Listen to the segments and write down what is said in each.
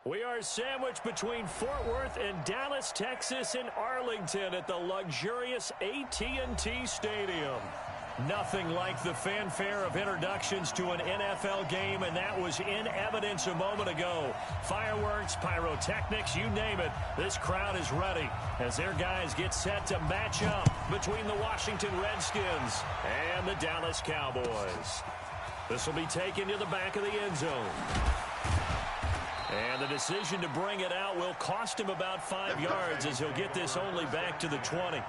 We are sandwiched between Fort Worth and Dallas, Texas, and Arlington at the luxurious AT&T Stadium. Nothing like the fanfare of introductions to an NFL game, and that was in evidence a moment ago. Fireworks, pyrotechnics, you name it. This crowd is ready as their guys get set to match up between the Washington Redskins and the Dallas Cowboys. This will be taken to the back of the end zone. And the decision to bring it out will cost him about 5 yards as he'll get this only back to the 20.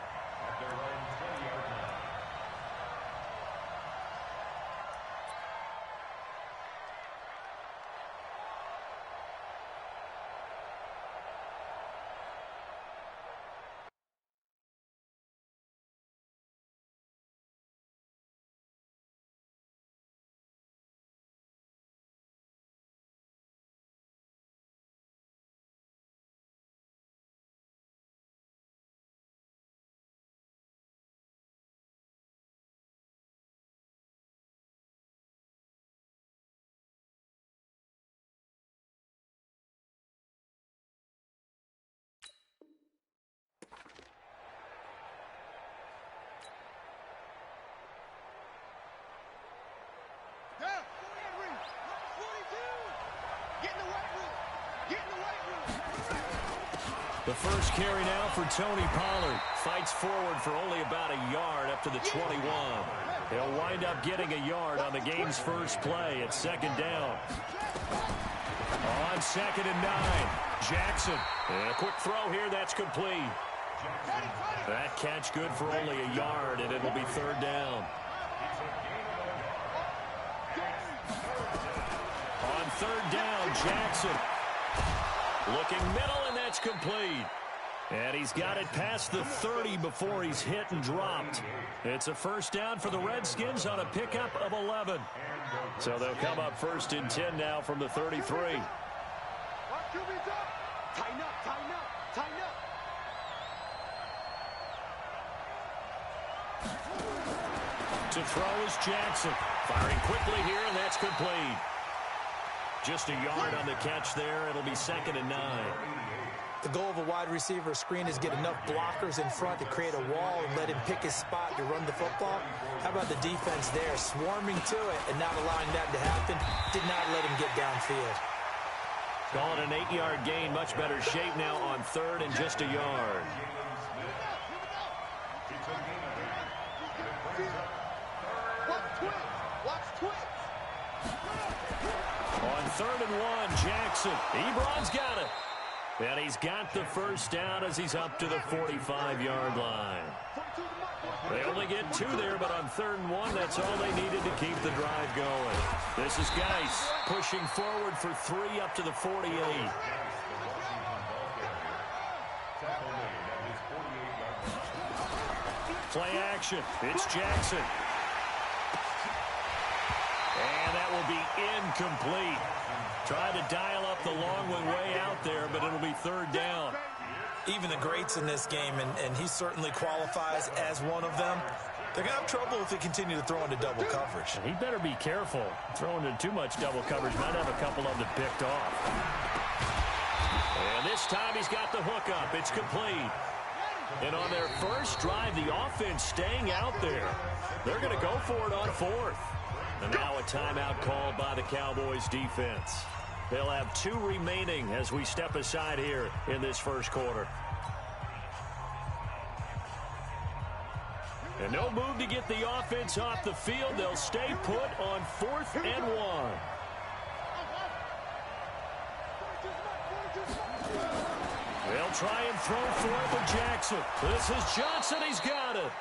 The first carry now for Tony Pollard. Fights forward for only about a yard up to the 21. He'll wind up getting a yard on the game's first play at second down. On 2nd and 9, Jackson. And a quick throw here, that's complete. That catch good for only a yard, and it'll be 3rd down. On 3rd down, Jackson. Looking middle, and that's complete. And he's got it past the 30 before he's hit and dropped. It's a first down for the Redskins on a pickup of 11. So they'll come up 1st and 10 now from the 33. Tighten up, tighten up, tighten up. To throw is Jackson. Firing quickly here, and that's complete. Just a yard on the catch there. It'll be 2nd and 9. The goal of a wide receiver screen is get enough blockers in front to create a wall and let him pick his spot to run the football. How about the defense there, swarming to it and not allowing that to happen? Did not let him get downfield. Call it an 8-yard gain. Much better shape now on 3rd and just a yard. On 3rd and 1, Jackson. Ebron's got it. And he's got the first down as he's up to the 45-yard line. They only get 2 there, but on 3rd and 1, that's all they needed to keep the drive going. This is Geis pushing forward for 3 up to the 48. Play action. It's Jackson. And that will be incomplete. Tried to dial up the long one way out there, but it'll be 3rd down. Even the greats in this game, and he certainly qualifies as one of them, they're going to have trouble if they continue to throw into double coverage. He better be careful. Throwing into too much double coverage might have a couple of them picked off. And this time he's got the hook up. It's complete. And on their first drive, the offense staying out there. They're going to go for it on 4th. And now a timeout called by the Cowboys defense. They'll have 2 remaining as we step aside here in this first quarter. And no move to get the offense off the field. They'll stay put on 4th and 1. They'll try and throw for it with Jackson. This is Johnson. He's got it.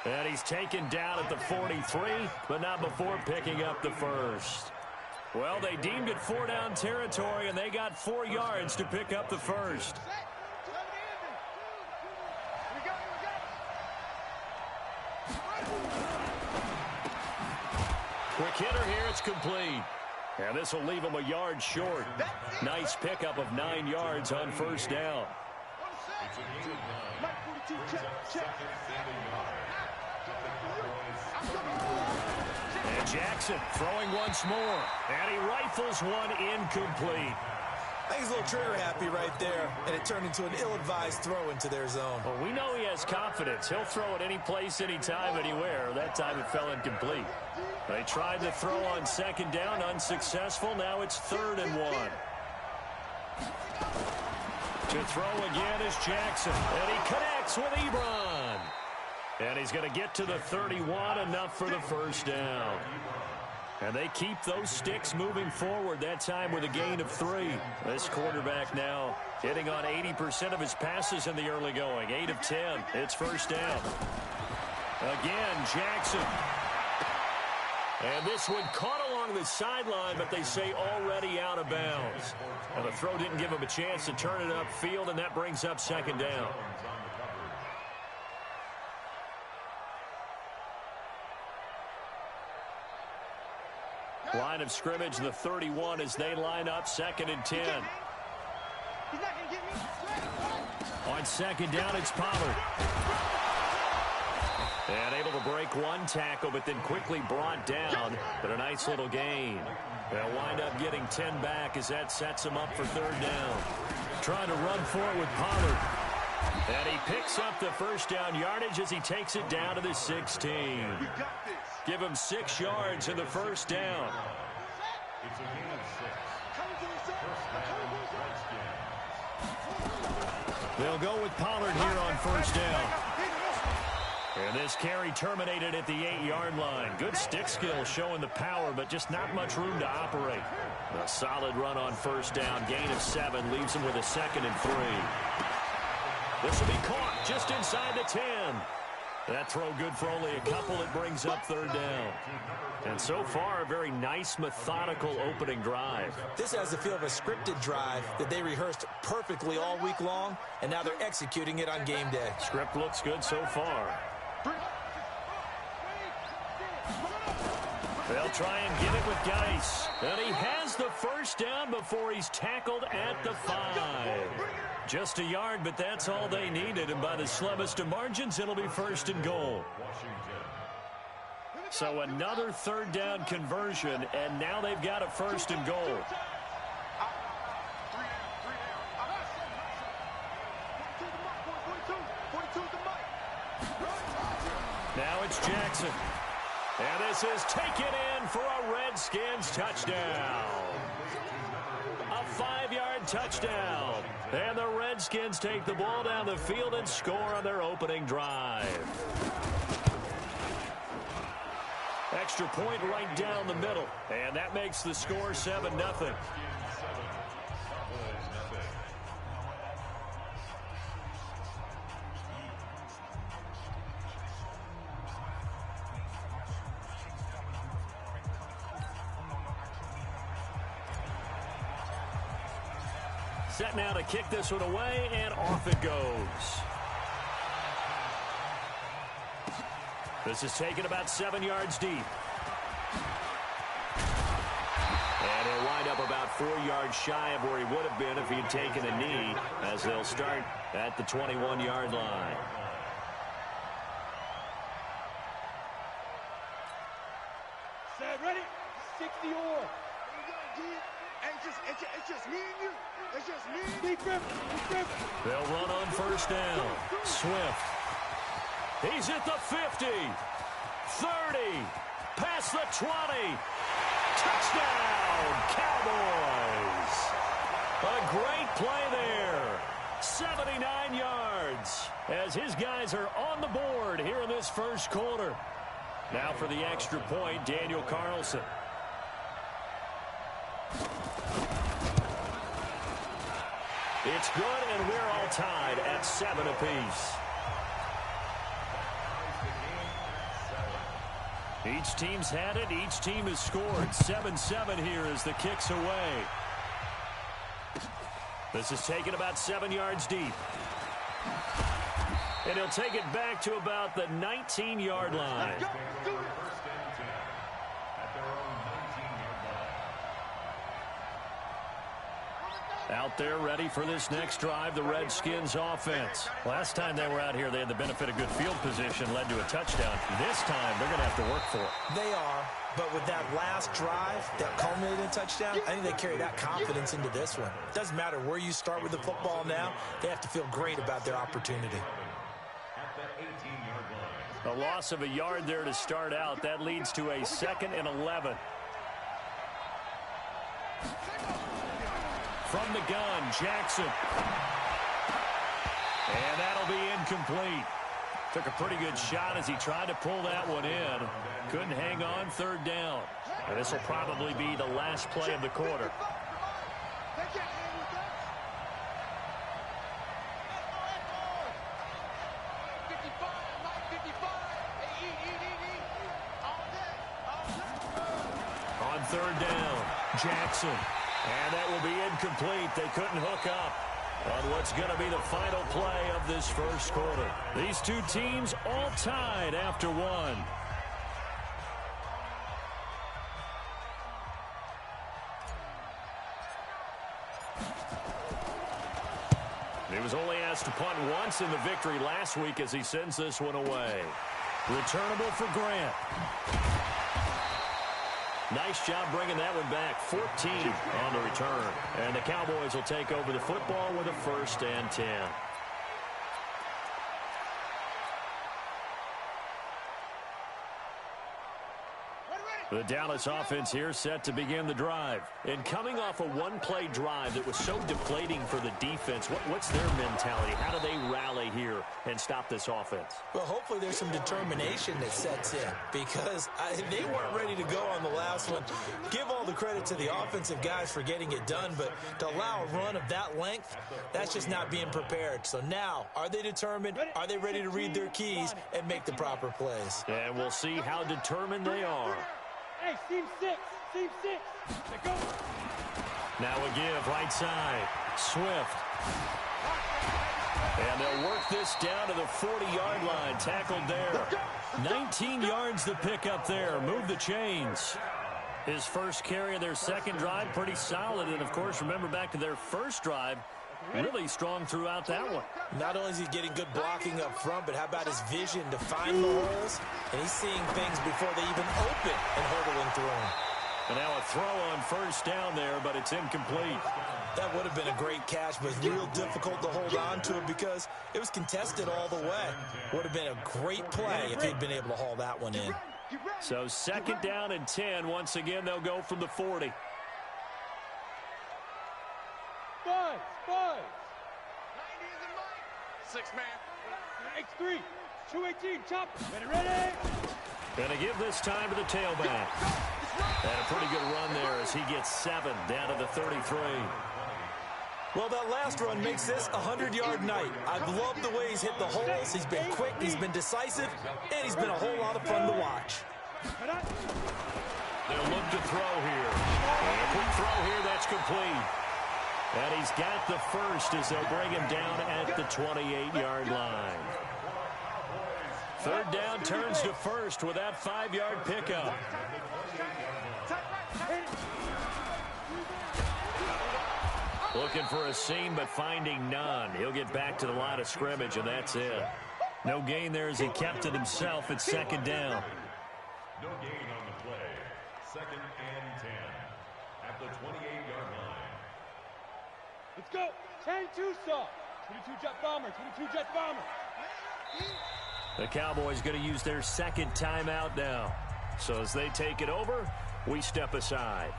And he's taken down at the 43, but not before picking up the first. Well, they deemed it 4-down territory, and they got 4 yards to pick up the first. Quick hitter here, it's complete. And this will leave him a yard short. Nice pickup of 9 yards on first down. And Jackson throwing once more. And he rifles one incomplete. I think he's a little trigger happy right there, and it turned into an ill-advised throw into their zone. Well, we know he has confidence. He'll throw it any place, anytime, anywhere. That time it fell incomplete. They tried to throw on second down, unsuccessful. Now it's 3rd and 1. To throw again is Jackson, and he connects with Ebron. And he's going to get to the 31, enough for the first down. And they keep those sticks moving forward, that time with a gain of 3. This quarterback now hitting on 80% of his passes in the early going. 8 of 10. It's first down. Again, Jackson. And this one caught along the sideline, but they say already out of bounds. And the throw didn't give him a chance to turn it upfield, and that brings up second down. Line of scrimmage, the 31 as they line up, 2nd and 10. On second down, it's Pollard. And able to break one tackle, but then quickly brought down. But a nice little gain. They'll wind up getting 10 back as that sets them up for 3rd down. Trying to run for it with Pollard. And he picks up the first down yardage as he takes it down to the 16. Give him 6 yards in the first down. It's a gain of 6. They'll go with Pollard here on first down. And this carry terminated at the 8-yard line. Good stick skill showing the power, but just not much room to operate. A solid run on first down. Gain of 7 leaves him with a 2nd and 3. This will be caught just inside the 10. That throw good for only a couple. It brings up 3rd down. And so far, a very nice, methodical opening drive. This has the feel of a scripted drive that they rehearsed perfectly all week long, and now they're executing it on game day. Script looks good so far. They'll try and get it with Geis. And he has the first down before he's tackled at the 5. Just a yard, but that's all they needed. And by the slimmest of margins, it'll be 1st and goal. So another 3rd down conversion, and now they've got a 1st and goal. Now it's Jackson. And this is taken in for a Redskins touchdown. A 5-yard touchdown. And the Redskins take the ball down the field and score on their opening drive. Extra point right down the middle. And that makes the score 7-0. Set now to kick this one away, and off it goes. This is taken about 7 yards deep. And he'll wind up about 4 yards shy of where he would have been if he had taken a knee, as they'll start at the 21-yard line. Set, ready? 60 or. It's just me and you. It's just me. Big grip. They'll run on first down. Swift. He's at the 50. 30. Past the 20. Touchdown, Cowboys. A great play there. 79 yards as his guys are on the board here in this first quarter. Now for the extra point, Daniel Carlson. It's good, and we're all tied at 7 apiece. Each team's had it. Each team has scored. 7-7 here as the kick's away. This is taken about 7 yards deep. And he'll take it back to about the 19-yard line. Out there ready for this next drive, the Redskins offense. Last time they were out here, they had the benefit of good field position, led to a touchdown. This time, they're going to have to work for it. They are, but with that last drive that culminated in touchdown, I think they carry that confidence into this one. It doesn't matter where you start with the football now. They have to feel great about their opportunity. A loss of a yard there to start out. That leads to a 2nd and 11. From the gun, Jackson. And that'll be incomplete. Took a pretty good shot as he tried to pull that one in. Couldn't hang on, 3rd down. And this will probably be the last play of the quarter. On 3rd down, Jackson. And that will be incomplete. They couldn't hook up on what's going to be the final play of this first quarter. These two teams all tied after one. He was only asked to punt once in the victory last week as he sends this one away. Returnable for Grant. Nice job bringing that one back. 14 on the return. And the Cowboys will take over the football with a 1st and 10. The Dallas offense here set to begin the drive. And coming off a one-play drive that was so deflating for the defense, what's their mentality? How do they rally here and stop this offense? Well, hopefully there's some determination that sets in because they weren't ready to go on the last one. Give all the credit to the offensive guys for getting it done, but to allow a run of that length, that's just not being prepared. So now, are they determined? Are they ready to read their keys and make the proper plays? And we'll see how determined they are. Hey, Team 6. Team 6. Let's go. Now a give, right side. Swift. And they'll work this down to the 40-yard line. Tackled there. 19 yards to pick up there. Move the chains. His first carry of their second drive, pretty solid. And, of course, remember back to their first drive, really strong throughout that one. Not only is he getting good blocking up front, but how about his vision to find the holes? And he's seeing things before they even open and hurdling through them. And now a throw on 1st down there, but it's incomplete. That would have been a great catch, but real difficult to hold on to it because it was contested all the way. Would have been a great play if he'd been able to haul that one in. So 2nd down and 10. Once again, they'll go from the 40. Five. 90 is the mic. 6-man. X3. 218. Chop. Ready. Going to give this time to the tailback. And a pretty good run there as he gets 7 down to the 33. Well, that last run makes this a 100-yard night. I've loved the way he's hit the holes. He's been quick, he's been decisive, and he's been a whole lot of fun to watch. They'll look to throw here. And a quick throw here, that's complete. And he's got the first as they'll bring him down at the 28-yard line. 3rd down turns to 1st with that 5-yard pickup. Looking for a seam, but finding none. He'll get back to the line of scrimmage, and that's it. No gain there as he kept it himself at 2nd down. No gain on the play. 2nd and 10 at the 28-yard line. Let's go. 10-2 saw. 22 jet bomber. 22 jet bomber. The Cowboys going to use their 2nd timeout now. So as they take it over, we step aside.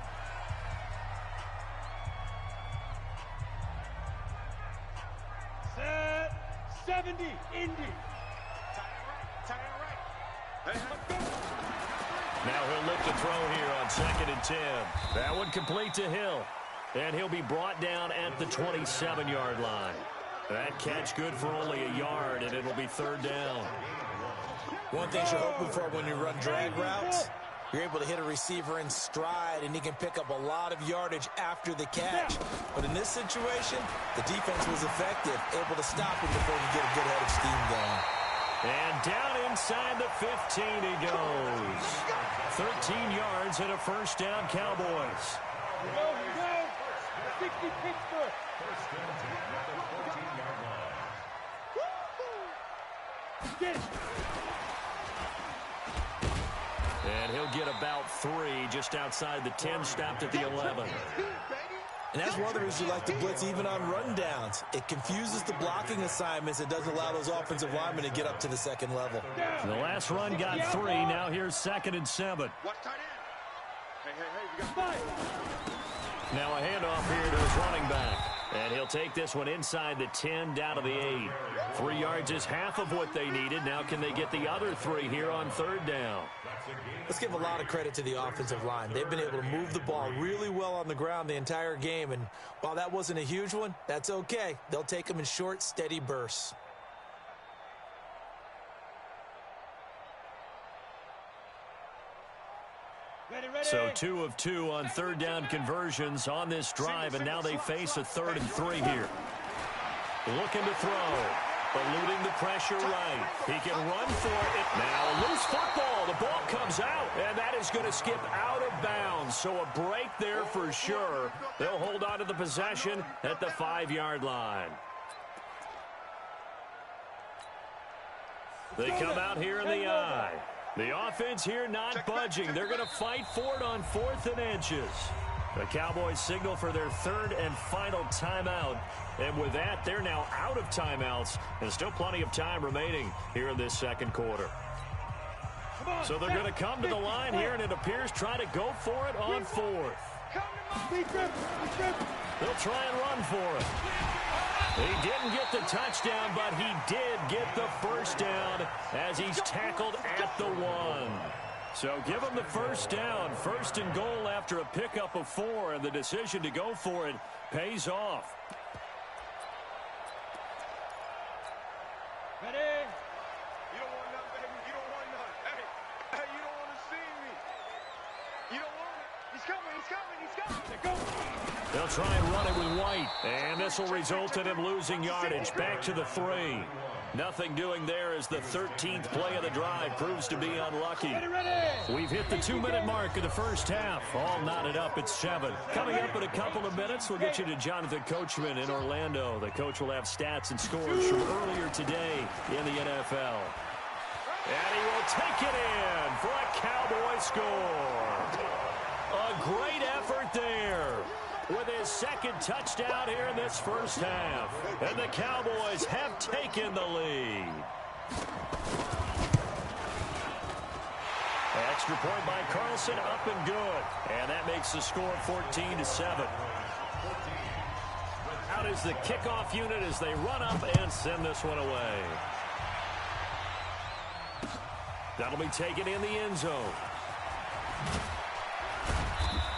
Set. 70. Indy. Now he'll look to throw here on 2nd and 10. That one complete to Hill. And he'll be brought down at the 27-yard line. That catch good for only a yard, and it'll be 3rd down. One thing you're hoping for when you run drag routes, you're able to hit a receiver in stride, and he can pick up a lot of yardage after the catch. But in this situation, the defense was effective, able to stop him before he get a good head of steam going. And down inside the 15 he goes. 13 yards and a 1st down, Cowboys. Here we go. 60 Pittsburgh. First and 10 at the 14-yard line. Get it. And he'll get about 3 just outside the 10, stopped at the 11. And that's one of the reasons you like to blitz even on rundowns. It confuses the blocking assignments. It doesn't allow those offensive linemen to get up to the second level. The last run got 3. Now here's 2nd and 7. Watch tight end. Hey, we got 5. Now a handoff here to his running back. And he'll take this one inside the 10, down to the 8. 3 yards is half of what they needed. Now can they get the other 3 here on 3rd down? Let's give a lot of credit to the offensive line. They've been able to move the ball really well on the ground the entire game. And while that wasn't a huge one, that's okay. They'll take them in short, steady bursts. So 2 of 2 on 3rd down conversions on this drive, and now they face a 3rd and 3 here. Looking to throw, eluding the pressure right. He can run for it. Now a loose football. The ball comes out, and that is going to skip out of bounds. So a break there for sure. They'll hold on to the possession at the 5-yard line. They come out here in the eye. The offense here not budging. They're going to fight for it on 4th and inches. The Cowboys signal for their 3rd and final timeout. And with that, they're now out of timeouts. There's still plenty of time remaining here in this 2nd quarter. So they're going to come to the line here, and it appears try to go for it on 4th. They'll try and run for it. He didn't get the touchdown, but he did get the first down as he's tackled at the 1. So give him the first down. 1st and goal after a pickup of 4, and the decision to go for it pays off. Ready? You don't want nothing, baby. You don't want nothing. Hey, you don't want to see me. You don't want it. He's coming. Go. They'll try and run it with White, and this will result in him losing yardage. Back to the 3. Nothing doing there as the 13th play of the drive proves to be unlucky. We've hit the 2-minute mark of the first half. All knotted up at 7. Coming up in a couple of minutes, we'll get you to Jonathan Coachman in Orlando. The coach will have stats and scores from earlier today in the NFL. And he will take it in for a Cowboy score. A great effort there with his 2nd touchdown here in this first half. And the Cowboys have taken the lead. Extra point by Carlson, up and good. And that makes the score 14-7. Out is the kickoff unit as they run up and send this one away. That'll be taken in the end zone.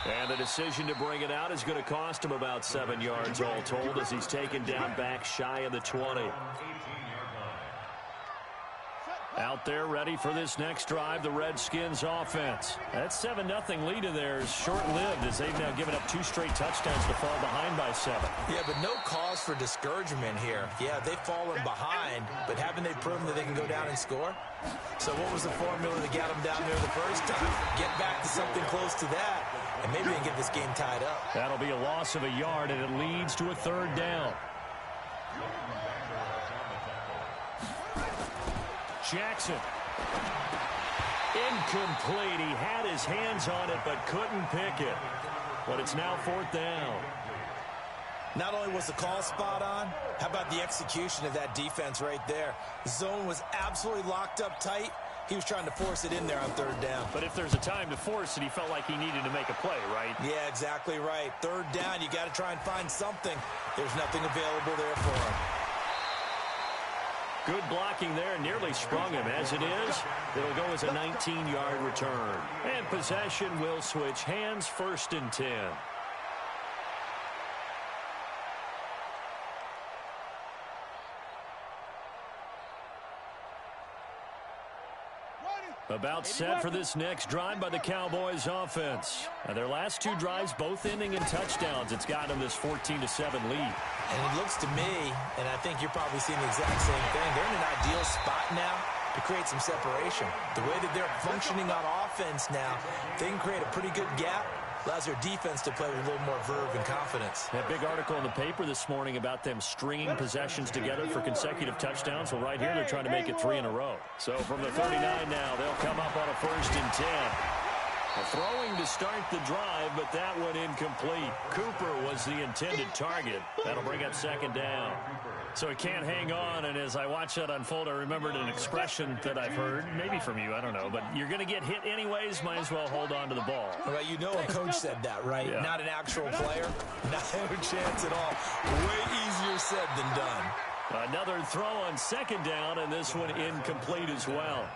And the decision to bring it out is going to cost him about 7 yards all told as he's taken down back shy of the 20. Out there ready for this next drive, the Redskins offense. That 7-0 lead of theirs short-lived as they've now given up 2 straight touchdowns to fall behind by 7. Yeah, but no cause for discouragement here. Yeah, they've fallen behind, but haven't they proven that they can go down and score? So what was the formula that got them down there the first time? Get back to something close to that, and maybe they can get this game tied up. That'll be a loss of a yard, and it leads to a 3rd down. Jackson. Incomplete. He had his hands on it, but couldn't pick it. But it's now 4th down. Not only was the call spot on, how about the execution of that defense right there? The zone was absolutely locked up tight. He was trying to force it in there on 3rd down. But if there's a time to force it, he felt like he needed to make a play, right? Yeah, exactly right. 3rd down, you got to try and find something. There's nothing available there for him. Good blocking there, nearly sprung him. As it is, it'll go as a 19-yard return. And possession will switch hands, 1st and 10. About set for this next drive by the Cowboys offense. Now their last 2 drives both ending in touchdowns. It's got them this 14-7 lead. And it looks to me, and I think you're probably seeing the exact same thing, they're in an ideal spot now to create some separation. The way that they're functioning on offense now, they can create a pretty good gap. Allows their defense to play with a little more verve and confidence. That big article in the paper this morning about them stringing possessions together for consecutive touchdowns. Well, right here, they're trying to make it 3 in a row. So from the 39 now, they'll come up on a 1st and 10. Throwing to start the drive, but that one incomplete. Cooper was the intended target. That'll bring up 2nd down. So he can't hang on, and as I watch that unfold, I remembered an expression that I've heard, maybe from you, I don't know, but you're going to get hit anyways, might as well hold on to the ball. Well, you know a coach said that, right? Yeah. Not an actual player. Not a chance at all. Way easier said than done. Another throw on 2nd down, and this one incomplete as well.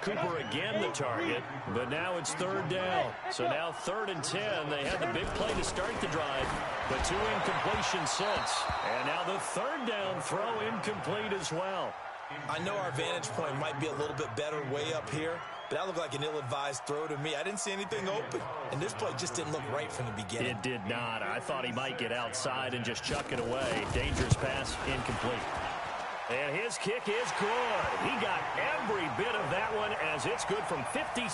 Cooper again the target, but now it's 3rd down. So now 3rd and 10. They had the big play to start the drive, but 2 incompletions since. And now the 3rd down throw incomplete as well. I know our vantage point might be a little bit better way up here, but that looked like an ill-advised throw to me. I didn't see anything open, and this play just didn't look right from the beginning. It did not. I thought he might get outside and just chuck it away. Dangerous pass, incomplete. And his kick is good. He got every bit of that one as it's good from 56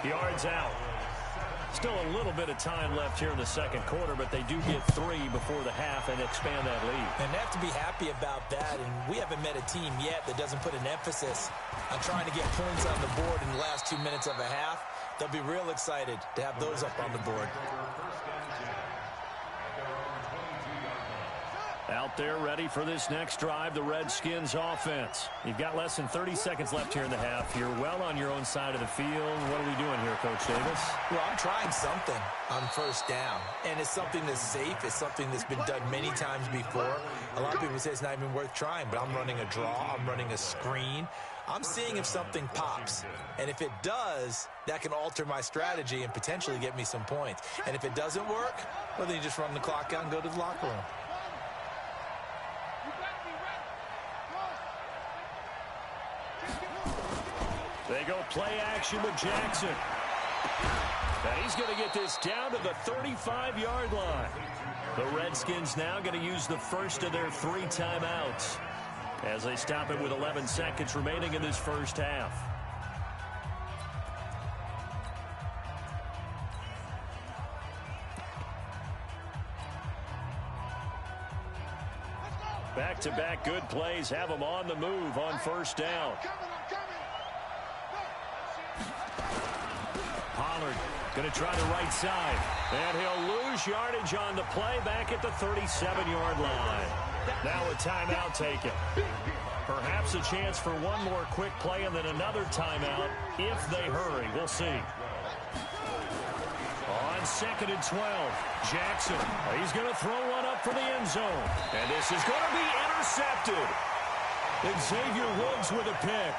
yards out. Still a little bit of time left here in the 2nd quarter, but they do get 3 before the half and expand that lead. And they have to be happy about that, and we haven't met a team yet that doesn't put an emphasis on trying to get points on the board in the last 2 minutes of a half. They'll be real excited to have those up on the board. Out there ready for this next drive, the Redskins offense. You've got less than 30 seconds left here in the half. You're well on your own side of the field. What are we doing here, Coach Davis? Well, I'm trying something on 1st down, and it's something that's safe. It's something that's been done many times before. A lot of people say it's not even worth trying, but I'm running a draw. I'm running a screen. I'm seeing if something pops, and if it does, that can alter my strategy and potentially get me some points. And if it doesn't work, well, then you just run the clock out and go to the locker room. They go play action with Jackson. And he's going to get this down to the 35-yard line. The Redskins now going to use the first of their 3 timeouts as they stop it with 11 seconds remaining in this first half. Back-to-back good plays have them on the move on 1st down. Pollard going to try the right side. And he'll lose yardage on the play back at the 37-yard line. Now a timeout taken. Perhaps a chance for one more quick play and then another timeout if they hurry. We'll see. On 2nd and 12, Jackson. He's going to throw one up for the end zone. And this is going to be intercepted. And Xavier Woods with a pick.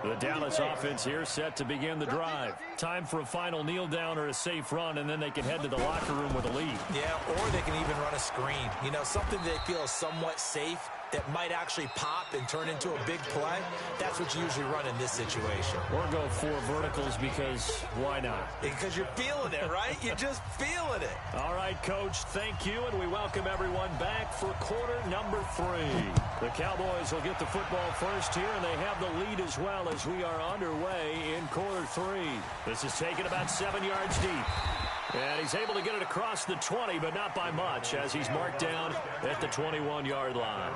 The Dallas offense here set to begin the drive. Time for a final kneel down or a safe run, and then they can head to the locker room with a lead. Yeah, or they can even run a screen. You know, something they feel is somewhat safe that might actually pop and turn into a big play. That's what you usually run in this situation. Or go 4 verticals because why not? Because you're feeling it, right? You're just feeling it. All right, Coach, thank you, and we welcome everyone back for quarter number 3. The Cowboys will get the football first here, and they have the lead as well as we are underway in quarter 3. This is taken about 7 yards deep. And he's able to get it across the 20, but not by much, as he's marked down at the 21-yard line.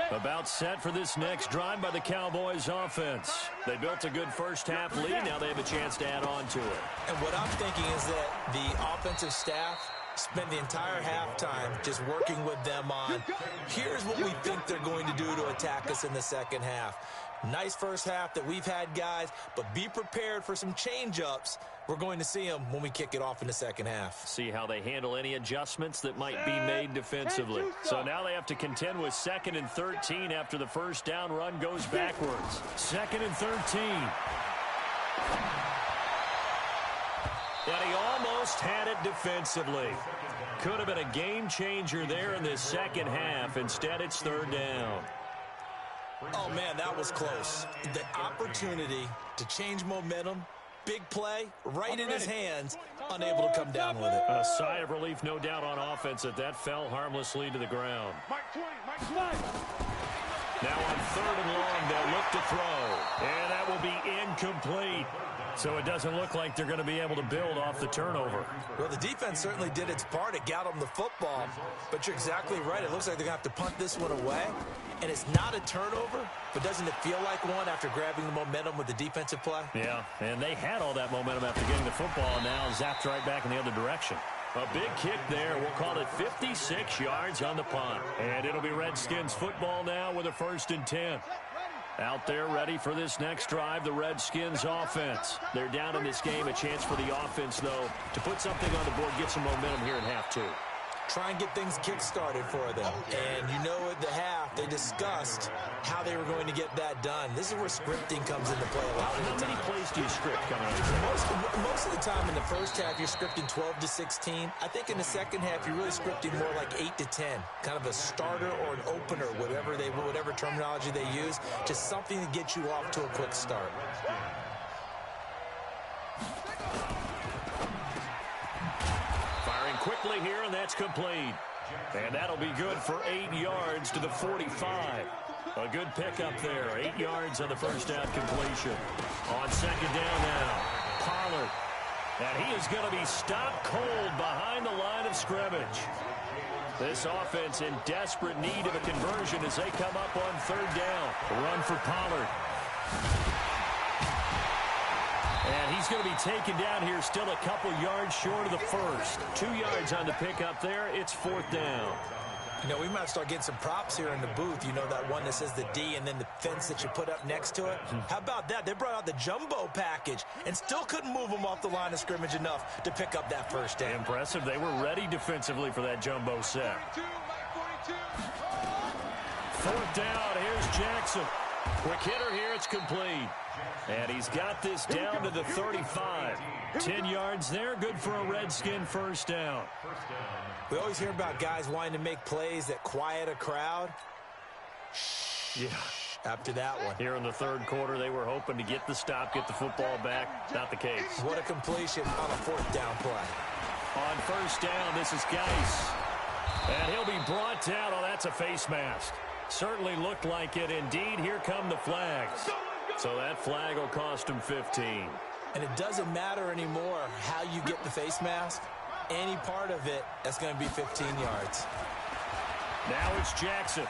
About set for this next drive by the Cowboys offense. They built a good first half lead. Now they have a chance to add on to it. And what I'm thinking is that the offensive staff spend the entire halftime just working with them on, here's what we think they're going to do to attack us in the second half. Nice first half that we've had, guys, but be prepared for some change-ups. We're going to see them when we kick it off in the second half. See how they handle any adjustments that might be made defensively. So now they have to contend with 2nd and 13 after the first down run goes backwards. 2nd and 13. And he almost had it defensively. Could have been a game changer there in this second half. Instead, it's 3rd down. Oh, man, that was close. The opportunity to change momentum Big play, right in his hands, unable to come down with it. A sigh of relief, no doubt, on offense that fell harmlessly to the ground. Mike 20, Mike 20. Now on 3rd and long, they'll look to throw. And that will be incomplete. So it doesn't look like they're going to be able to build off the turnover. Well, the defense certainly did its part. It got them the football. But you're exactly right. It looks like they're going to have to punt this one away. And it's not a turnover, but doesn't it feel like one after grabbing the momentum with the defensive play? Yeah, and they had all that momentum after getting the football, and now zapped right back in the other direction. A big kick there. We'll call it 56 yards on the punt. And it'll be Redskins football now with a 1st and 10. Out there ready for this next drive, the Redskins offense. They're down in this game. A chance for the offense, though, to put something on the board, get some momentum here in half 2. Try and get things kick-started for them. And you know at the half, they discussed how they were going to get that done. This is where scripting comes into play a lot of the time. How many plays do you script coming up? Most of the time in the first half, you're scripting 12 to 16. I think in the second half, you're really scripting more like 8 to 10. Kind of a starter or an opener, whatever terminology they use. Just something to get you off to a quick start. Quickly here, and that's complete. And that'll be good for 8 yards to the 45. A good pickup there. 8 yards on the first down completion. On 2nd down now, Pollard. And he is going to be stopped cold behind the line of scrimmage. This offense in desperate need of a conversion as they come up on 3rd down. The run for Pollard. And he's going to be taken down here, still a couple yards short of the first. 2 yards on the pickup there. It's 4th down. You know, we might start getting some props here in the booth. You know, that one that says the D and then the fence that you put up next to it. How about that? They brought out the jumbo package and still couldn't move them off the line of scrimmage enough to pick up that 1st down. Impressive. They were ready defensively for that jumbo set. 4th down. Here's Jackson. Quick hitter here. It's complete. And he's got this down to the 35. 10 yards there. Good for a Redskin 1st down. We always hear about guys wanting to make plays that quiet a crowd. Yeah. After that one. Here in the 3rd quarter, they were hoping to get the stop, get the football back. Not the case. What a completion on a 4th down play. On 1st down, this is Geis. And he'll be brought down. Oh, that's a face mask. Certainly looked like it. Indeed, here come the flags. So that flag will cost him 15. And it doesn't matter anymore how you get the face mask. Any part of it, that's going to be 15 yards. Now it's Jackson.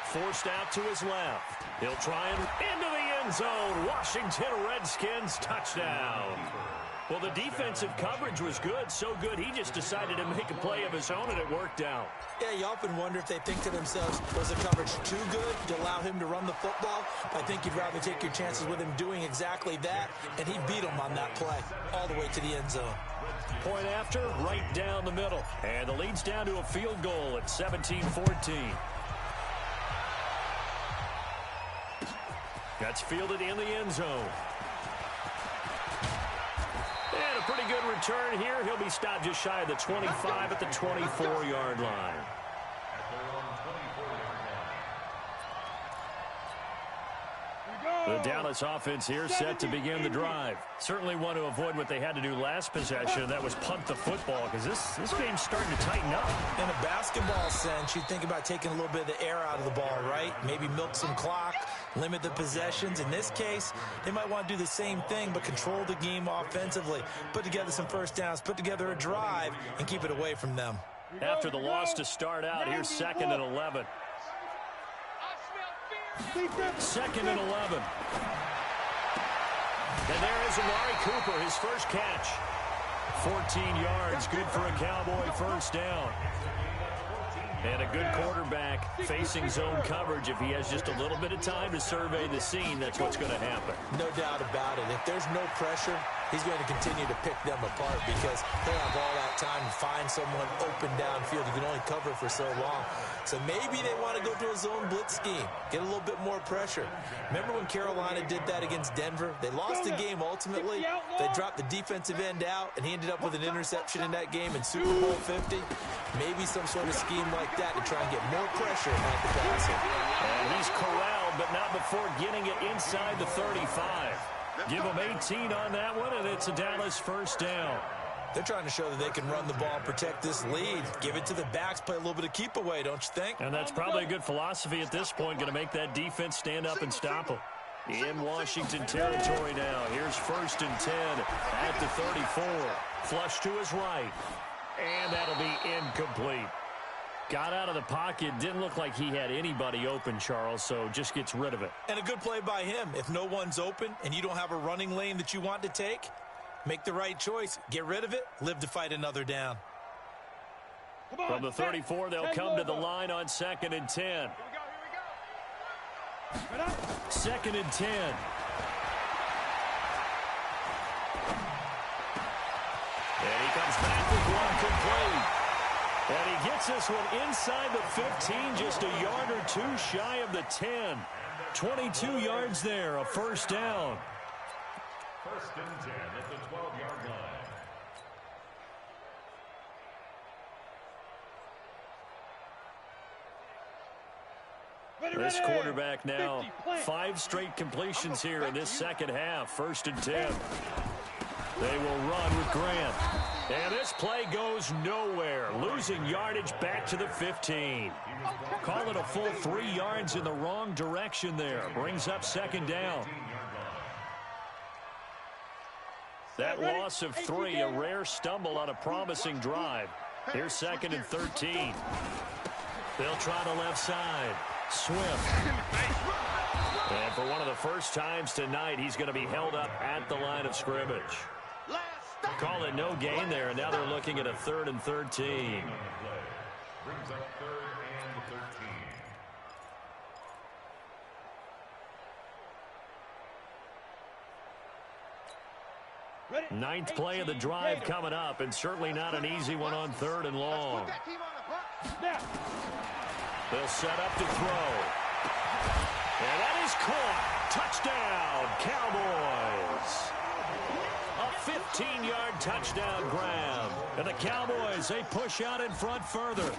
Forced out to his left. He'll try and into the end zone. Washington Redskins touchdown. Well, the defensive coverage was good, so good he just decided to make a play of his own, and it worked out. Yeah, you often wonder if they think to themselves, was the coverage too good to allow him to run the football? I think you'd rather take your chances with him doing exactly that, and he beat him on that play all the way to the end zone. Point after, right down the middle. And the lead's down to a field goal at 17-14. That's fielded in the end zone. And a pretty good return here. He'll be stopped just shy of the 25 at the 24-yard line. The Dallas offense here set to begin the drive. Certainly want to avoid what they had to do last possession. That was punt the football, because this game's starting to tighten up. In a basketball sense, you think about taking a little bit of the air out of the ball, right? Maybe milk some clock, limit the possessions. In this case, they might want to do the same thing, but control the game offensively. Put together some first downs, put together a drive, and keep it away from them. After the loss to start out, here's 2nd and 11. 2nd and 11. And there is Amari Cooper, his first catch. 14 yards, good for a Cowboy first down. And a good quarterback facing zone coverage. If he has just a little bit of time to survey the scene, that's what's going to happen. No doubt about it. If there's no pressure, he's going to continue to pick them apart because he'll have all that time to find someone open downfield. You can only cover for so long. So maybe they want to go to a zone blitz scheme, get a little bit more pressure. Remember when Carolina did that against Denver? They lost the game ultimately. They dropped the defensive end out, and he ended up with an interception in that game in Super Bowl 50. Maybe some sort of scheme like that to try and get more pressure at the passer. And he's corralled, but not before getting it inside the 35. Give them 18 on that one, and it's a Dallas first down. They're trying to show that they can run the ball and protect this lead. Give it to the backs, play a little bit of keep away, don't you think? And that's probably a good philosophy at this point, going to make that defense stand up and stop them. In Washington territory now. Here's 1st and 10 at the 34. Flush to his right. And that'll be incomplete. Got out of the pocket. Didn't look like he had anybody open, Charles, so just gets rid of it. And a good play by him. If no one's open and you don't have a running lane that you want to take, make the right choice. Get rid of it. Live to fight another down. From the 34, they'll come to the line on 2nd and 10. Here we go. 2nd and 10. And he comes back with one complete. And he gets this one inside the 15, just a yard or two shy of the 10. 22 yards there, a first down. 1st and 10 at the 12-yard line. This quarterback now, 5 straight completions here in this second half. 1st and 10. They will run with Grant. And this play goes nowhere. Losing yardage back to the 15. Call it a full 3 yards in the wrong direction there. Brings up 2nd down. That loss of 3, a rare stumble on a promising drive. Here's 2nd and 13. They'll try the left side. Swift. And for one of the first times tonight, he's going to be held up at the line of scrimmage. Call it no gain there, and now they're looking at a 3rd and 13. Brings up 3rd and 13. Ninth play of the drive coming up, and certainly not an easy one on 3rd and long. They'll set up to throw. And that is caught. Touchdown, Cowboys. A 15-yard touchdown grab. And the Cowboys, they push out in front further.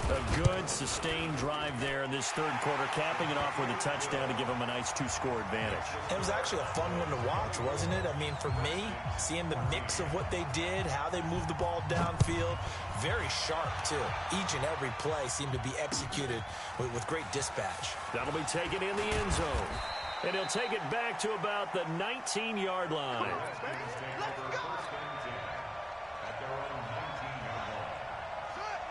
A good, sustained drive there in this 3rd quarter, capping it off with a touchdown to give them a nice 2-score advantage. It was actually a fun one to watch, wasn't it? I mean, for me, seeing the mix of what they did, how they moved the ball downfield, very sharp, too. Each and every play seemed to be executed with great dispatch. That'll be taken in the end zone. And he'll take it back to about the 19-yard line.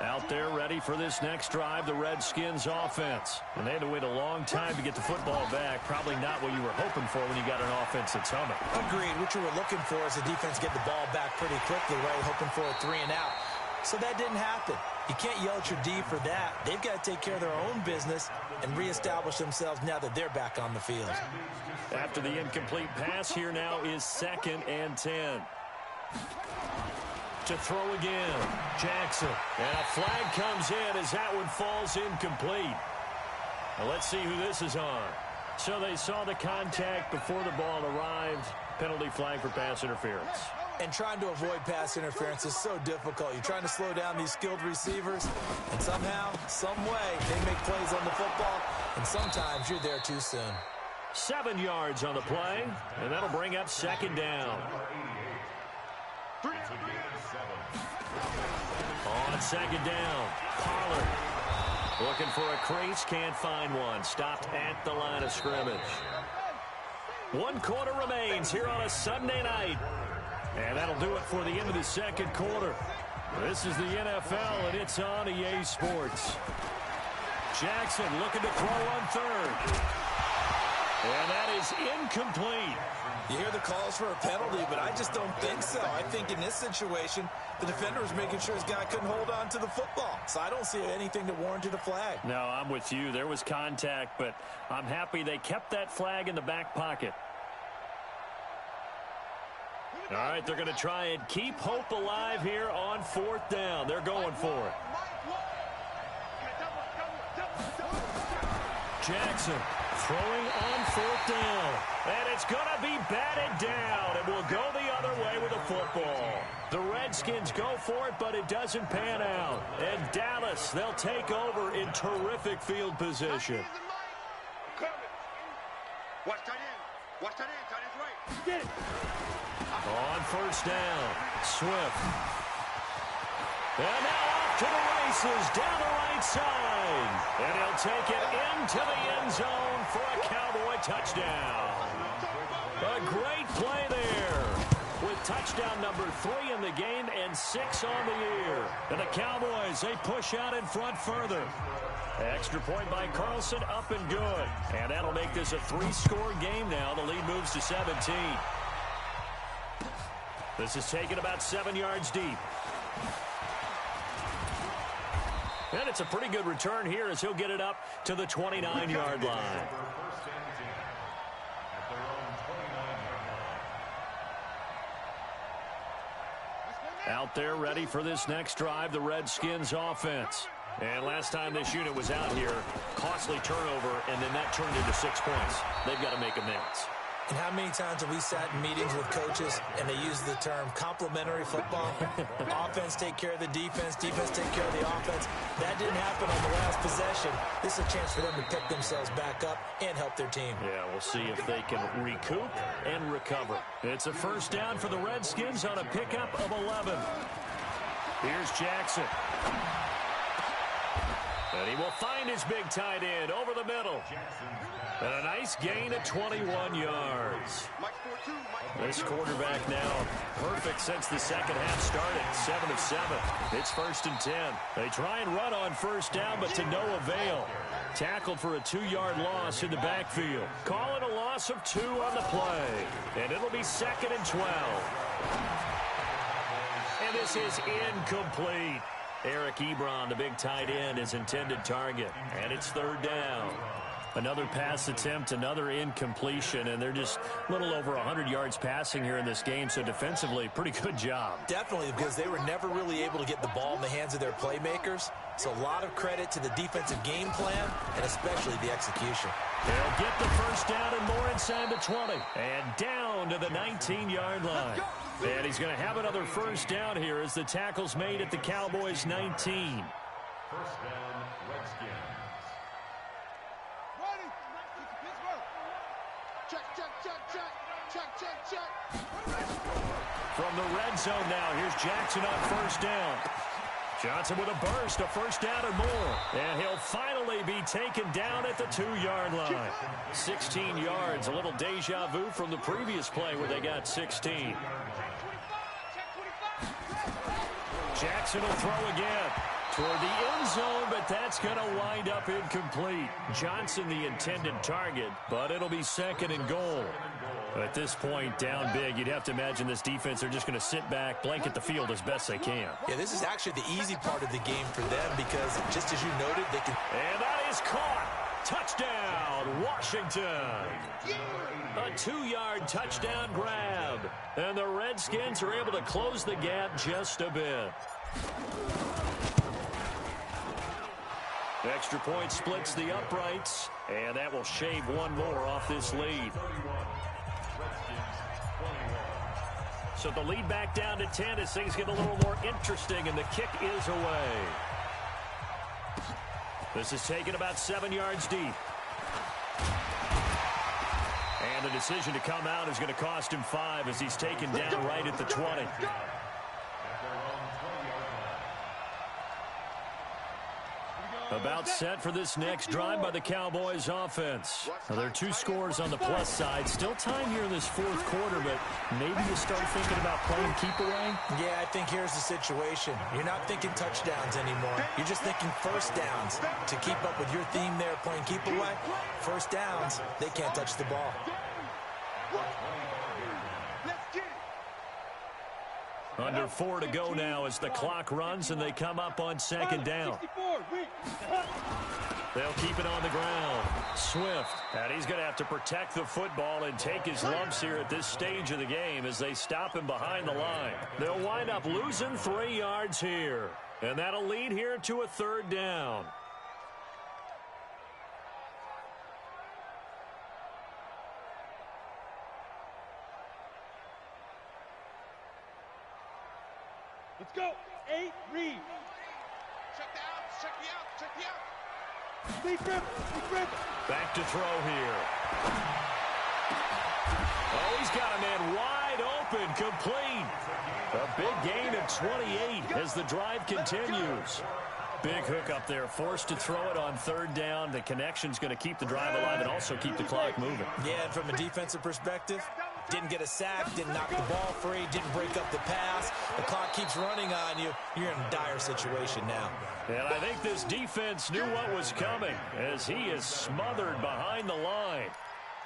Out there ready for this next drive, the Redskins offense. And they had to wait a long time to get the football back. Probably not what you were hoping for when you got an offense that's humming. Agreed. What you were looking for is the defense get the ball back pretty quickly, right? Hoping for a 3 and out. So that didn't happen. You can't yell at your D for that. They've got to take care of their own business and reestablish themselves now that they're back on the field. After the incomplete pass, here now is 2nd and 10. To throw again, Jackson. And a flag comes in as that one falls incomplete. Now let's see who this is on. So they saw the contact before the ball arrived. Penalty flag for pass interference. And trying to avoid pass interference is so difficult. You're trying to slow down these skilled receivers, and somehow, some way, they make plays on the football, and sometimes you're there too soon. 7 yards on the play, and that'll bring up 2nd down. On 2nd down, Pollard looking for a crease, can't find one. Stopped at the line of scrimmage. 1 quarter remains here on a Sunday night. And that'll do it for the end of the 2nd quarter. This is the NFL, and it's on EA Sports. Jackson looking to throw on 3rd. And that is incomplete. You hear the calls for a penalty, but I just don't think so. I think in this situation, the defender was making sure his guy couldn't hold on to the football. So I don't see anything that warranted a flag. No, I'm with you. There was contact, but I'm happy they kept that flag in the back pocket. All right, they're going to try and keep hope alive here on 4th down. They're going for it. Jackson throwing on 4th down. And it's going to be batted down. It will go the other way with the football. The Redskins go for it, but it doesn't pan out. And Dallas, they'll take over in terrific field position. Watch tight end. Watch tight end. Tight end's right. Get it. On first down, Swift. And now off to the races down the right side. And he'll take it into the end zone for a Cowboy touchdown. A great play there with touchdown number 3 in the game and 6 on the year. And the Cowboys, they push out in front further. Extra point by Carlson, up and good. And that'll make this a 3-score game now. The lead moves to 17. This is taken about 7 yards deep. And it's a pretty good return here as he'll get it up to the 29-yard line. Out there ready for this next drive, the Redskins offense. And last time this unit was out here, costly turnover, and then that turned into 6 points. They've got to make amends. And how many times have we sat in meetings with coaches and they use the term complementary football? Offense take care of the defense, defense take care of the offense. That didn't happen on the last possession. This is a chance for them to pick themselves back up and help their team. Yeah, we'll see if they can recoup and recover. It's a first down for the Redskins on a pickup of 11. Here's Jackson. And he will find his big tight end over the middle. And a nice gain of 21 yards. This quarterback now perfect since the second half started. 7 of 7. It's 1st and 10. They try and run on first down, but to no avail. Tackled for a 2-yard loss in the backfield. Call it a loss of 2 on the play. And it'll be 2nd and 12. And this is incomplete. Eric Ebron, the big tight end, his intended target. And it's 3rd down. Another pass attempt, another incompletion, and they're just a little over 100 yards passing here in this game, so defensively, pretty good job. Definitely, because they were never really able to get the ball in the hands of their playmakers. So a lot of credit to the defensive game plan, and especially the execution. They'll get the first down and more inside the 20. And down to the 19-yard line. And he's going to have another first down here as the tackle's made at the Cowboys' 19. First down, Redskins. From the red zone now, here's Jackson on first down. Johnson with a burst, a first down and more. And he'll finally be taken down at the 2-yard line. 16 yards, a little deja vu from the previous play where they got 16. Jackson will throw again toward the end zone, but that's going to wind up incomplete. Johnson the intended target, but it'll be 2nd and goal. At this point, down big, you'd have to imagine this defense, they're just going to sit back, blanket the field as best they can. Yeah, this is actually the easy part of the game for them because, just as you noted, they can... And that is caught. Touchdown, Washington. A 2-yard touchdown grab. And the Redskins are able to close the gap just a bit. Extra point splits the uprights, and that will shave one more off this lead. So the lead back down to 10 as things get a little more interesting, and the kick is away. This is taken about 7 yards deep. And the decision to come out is going to cost him 5 as he's taken down right at the 20. About set for this next drive by the Cowboys offense. Now, there are 2 scores on the plus side. Still time here in this 4th quarter, but maybe you start thinking about playing keep away? Yeah, I think here's the situation. You're not thinking touchdowns anymore. You're just thinking first downs. To keep up with your theme there, playing keep away, first downs, they can't touch the ball. Under 4 to go now as the clock runs and they come up on 2nd down. They'll keep it on the ground. Swift, and he's going to have to protect the football and take his lumps here at this stage of the game as they stop him behind the line. They'll wind up losing 3 yards here, and that'll lead here to a 3rd down. Let's go. 8, read. Check the out, check the out, check the out. Stay grip, stay grip. Back to throw here. Oh, he's got a man wide open, complete. A big gain of 28 as the drive continues. Big hook up there, forced to throw it on third down. The connection's going to keep the drive alive and also keep the clock moving. Yeah, and from a defensive perspective, didn't get a sack, didn't knock the ball free, didn't break up the pass. The clock keeps running on you. You're in a dire situation now. And I think this defense knew what was coming as he is smothered behind the line.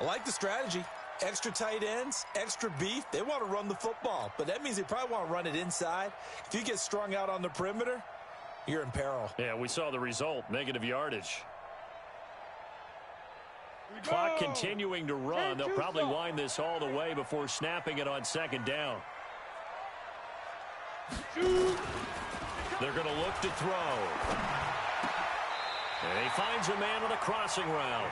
I like the strategy. Extra tight ends, extra beef. They want to run the football, but that means they probably want to run it inside. If you get strung out on the perimeter, you're in peril. Yeah, we saw the result, negative yardage. Clock continuing to run. They'll probably wind this all the way before snapping it on second down. They're going to look to throw. And he finds a man on the crossing route.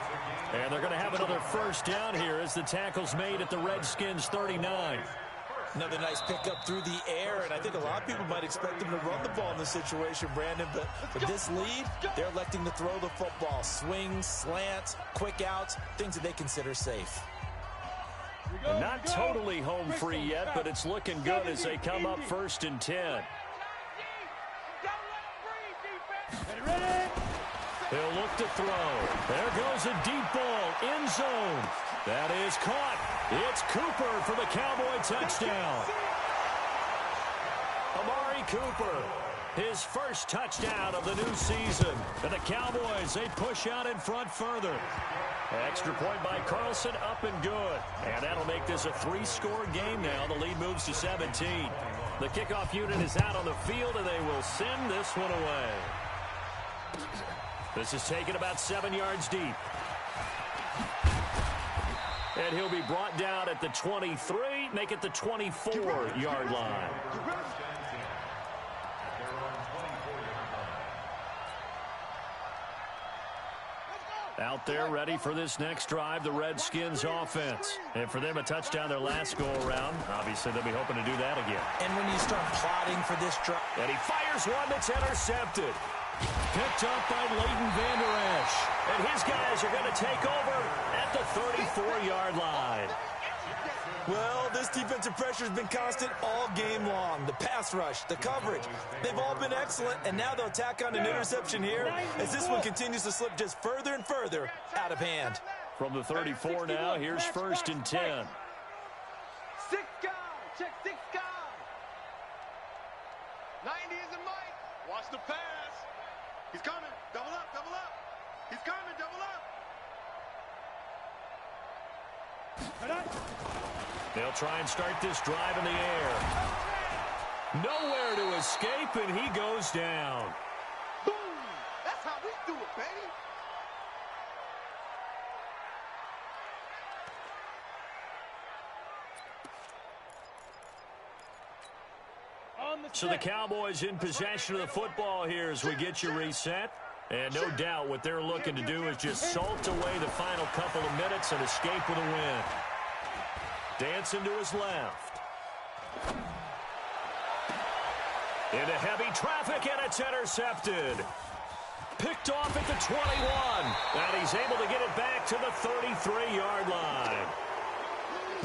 And they're going to have another first down here as the tackle's made at the Redskins' 39. Another nice pickup through the air, and I think a lot of people might expect them to run the ball in this situation, Brandon, but with this lead, they're electing to throw the football. Swings, slants, quick outs, things that they consider safe. Not totally home free yet, but it's looking good as they come up 1st and 10. He'll look to throw. There goes a deep ball, end zone. That is caught. It's Cooper for the Cowboy touchdown. Amari Cooper, his first touchdown of the new season. And the Cowboys, they push out in front further. Extra point by Carlson, up and good. And that'll make this a 3-score game now. The lead moves to 17. The kickoff unit is out on the field, and they will send this one away. This is taken about 7 yards deep. And he'll be brought down at the 23, make it the 24-yard line. Out there ready for this next drive, the Redskins offense. And for them, a touchdown their last go-around. Obviously, they'll be hoping to do that again. And when you start plotting for this drive... And he fires one that's intercepted. Picked up by Leighton Vander Esch. And his guys are going to take over at the 34-yard line. Well, this defensive pressure has been constant all game long. The pass rush, the coverage, they've all been excellent, and now they'll tack on an interception here as this one continues to slip just further and further out of hand. From the 34 now, here's 1st and 10. 6 guys, check 6 guys. 90 isn't Mike. Watch the pass. He's coming. Double up, double up. He's coming, double up. They'll try and start this drive in the air. Nowhere to escape, and he goes down. Boom! That's how we do it, baby. So the Cowboys in possession of the football here as we get you reset. And no doubt what they're looking to do is just salt away the final couple of minutes and escape with a win. Dancing to his left. Into heavy traffic, and it's intercepted. Picked off at the 21. And he's able to get it back to the 33-yard line.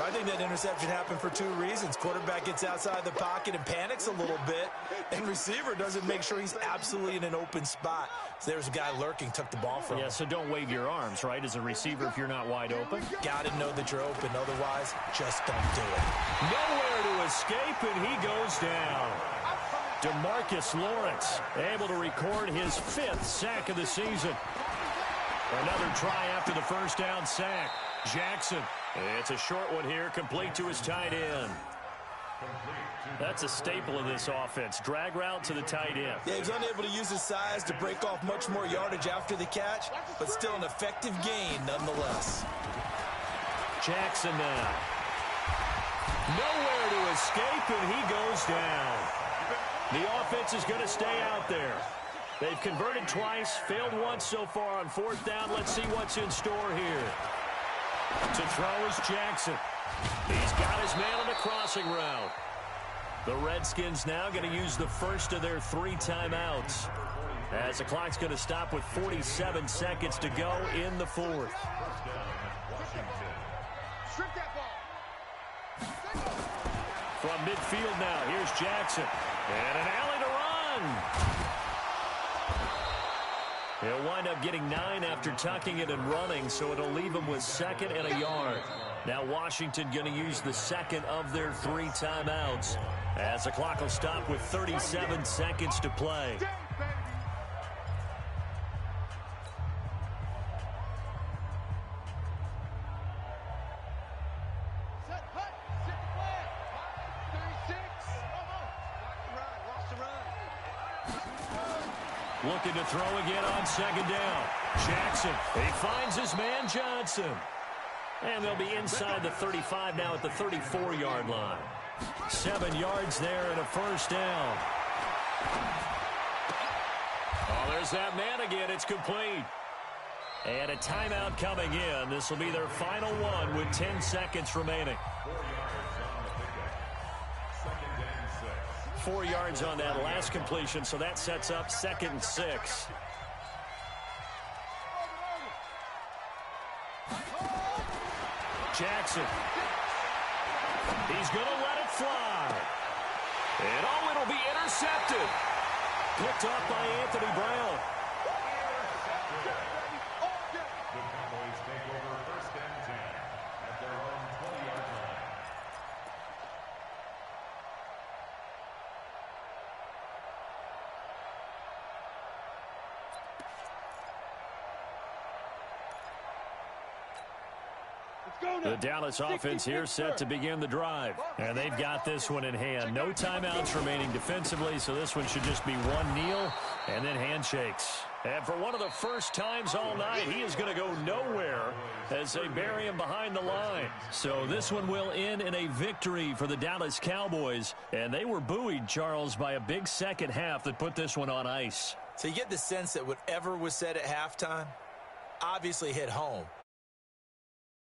I think that interception happened for 2 reasons. Quarterback gets outside the pocket and panics a little bit, and receiver doesn't make sure he's absolutely in an open spot. So there's a guy lurking, took the ball from him. Yeah, so don't wave your arms, right, as a receiver if you're not wide open. Got to know that you're open. Otherwise, just don't do it. Nowhere to escape, and he goes down. DeMarcus Lawrence able to record his 5th sack of the season. Another try after the first down sack. Jackson. It's a short one here, complete to his tight end. That's a staple of this offense. Drag route to the tight end. Yeah, he was unable to use his size to break off much more yardage after the catch, but still an effective gain nonetheless. Jackson now. Nowhere to escape, and he goes down. The offense is going to stay out there. They've converted twice, failed once so far on 4th down. Let's see what's in store here. To throw is Jackson. He's got his man on the crossing route. The Redskins now going to use the first of their 3 timeouts, as the clock's going to stop with 47 seconds to go in the 4th. Strip that ball. From midfield now, here's Jackson. And an alley to run. He'll wind up getting 9 after tucking it and running, so it'll leave him with 2nd and a yard. Now Washington going to use the 2nd of their 3 timeouts, as the clock will stop with 37 seconds to play. Looking to throw again on 2nd down. Jackson, he finds his man Johnson. And they'll be inside the 35 now at the 34-yard line. 7 yards there and a 1st down. Oh, there's that man again. It's complete. And a timeout coming in. This will be their final one with 10 seconds remaining. 4 yards on that last completion, so that sets up 2nd and 6. Jackson. He's going to let it fly. And oh, it'll be intercepted. Picked up by Anthony Brown. The Cowboys take over 1st and 10 at their own 20-yard line. The Dallas offense here set to begin the drive. And they've got this one in hand. No timeouts remaining defensively, so this one should just be one kneel and then handshakes. And for one of the first times all night, he is going to go nowhere as they bury him behind the line. So this one will end in a victory for the Dallas Cowboys. And they were buoyed, Charles, by a big second half that put this one on ice. So you get the sense that whatever was said at halftime obviously hit home.